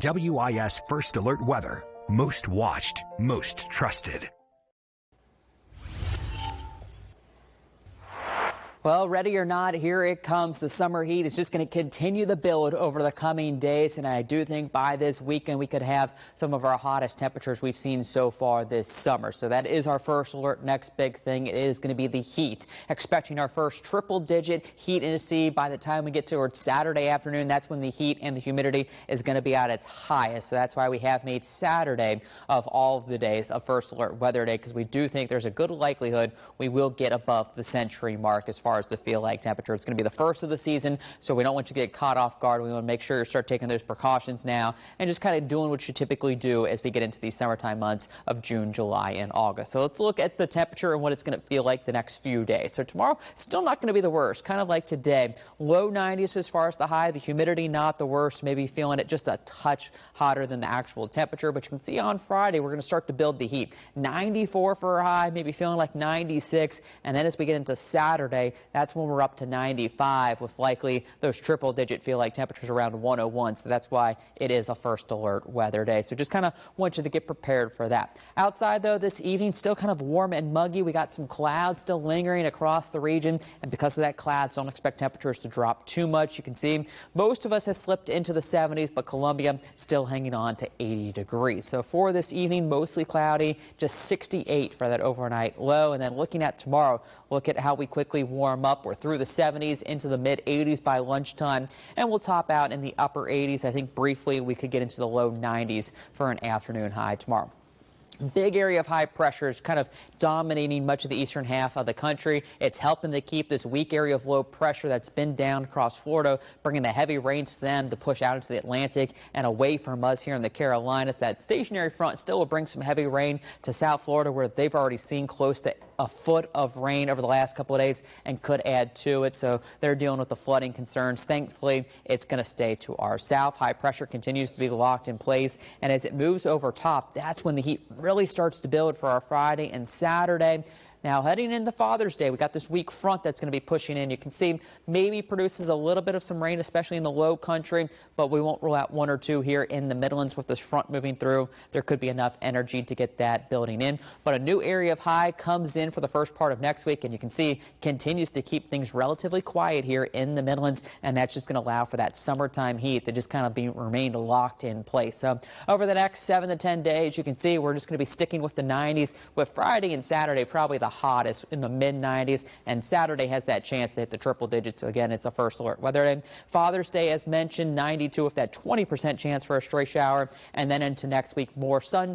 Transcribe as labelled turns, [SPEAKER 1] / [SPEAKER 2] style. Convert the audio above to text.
[SPEAKER 1] WIS First Alert Weather. Most watched, most trusted.
[SPEAKER 2] Well, ready or not, here it comes. The summer heat is just going to continue the build over the coming days. And I do think by this weekend we could have some of our hottest temperatures we've seen so far this summer. So that is our first alert. Next big thing is going to be the heat. Expecting our first triple-digit heat indice by the time we get towards Saturday afternoon. That's when the heat and the humidity is going to be at its highest. So that's why we have made Saturday of all of the days a first alert weather day, because we do think there's a good likelihood we will get above the century mark as far as the feel like temperature. It's going to be the first of the season, so we don't want you to get caught off guard. We want to make sure you start taking those precautions now and just kind of doing what you typically do as we get into these summertime months of June, July, and August. So let's look at the temperature and what it's going to feel like the next few days. So tomorrow, still not going to be the worst, kind of like today. Low 90s as far as the high, the humidity not the worst, maybe feeling it just a touch hotter than the actual temperature. But you can see on Friday, we're going to start to build the heat. 94 for a high, maybe feeling like 96. And then as we get into Saturday, that's when we're up to 95 with likely those triple-digit feel-like temperatures around 101. So that's why it is a first alert weather day. So just kind of want you to get prepared for that. Outside, though, this evening, still kind of warm and muggy. We got some clouds still lingering across the region. And because of that clouds, don't expect temperatures to drop too much. You can see most of us have slipped into the 70s, but Columbia still hanging on to 80 degrees. So for this evening, mostly cloudy, just 68 for that overnight low. And then looking at tomorrow, look at how we quickly warm up. We're through the 70s into the mid-80s by lunchtime, and we'll top out in the upper 80s. I think briefly we could get into the low 90s for an afternoon high tomorrow. Big area of high pressure is kind of dominating much of the eastern half of the country. It's helping to keep this weak area of low pressure that's been down across Florida, bringing the heavy rains to them to push out into the Atlantic and away from us here in the Carolinas. That stationary front still will bring some heavy rain to South Florida, where they've already seen close to a foot of rain over the last couple of days and could add to it. So they're dealing with the flooding concerns. Thankfully, it's going to stay to our south. High pressure continues to be locked in place. And as it moves over top, that's when the heat really starts to build for our Friday and Saturday. Now, heading into Father's Day, we got this weak front that's going to be pushing in. You can see maybe produces a little bit of some rain, especially in the low country, but we won't rule out one or two here in the Midlands with this front moving through. There could be enough energy to get that building in. But a new area of high comes in for the first part of next week, and you can see continues to keep things relatively quiet here in the Midlands, and that's just going to allow for that summertime heat to just kind of remain locked in place. So over the next 7 to 10 days, you can see we're just going to be sticking with the 90s, with Friday and Saturday probably the hottest in the mid-90s, and Saturday has that chance to hit the triple digits. So again, it's a first alert weather day. Father's Day, as mentioned, 92 with that 20% chance for a stray shower, and then into next week, more sunshine.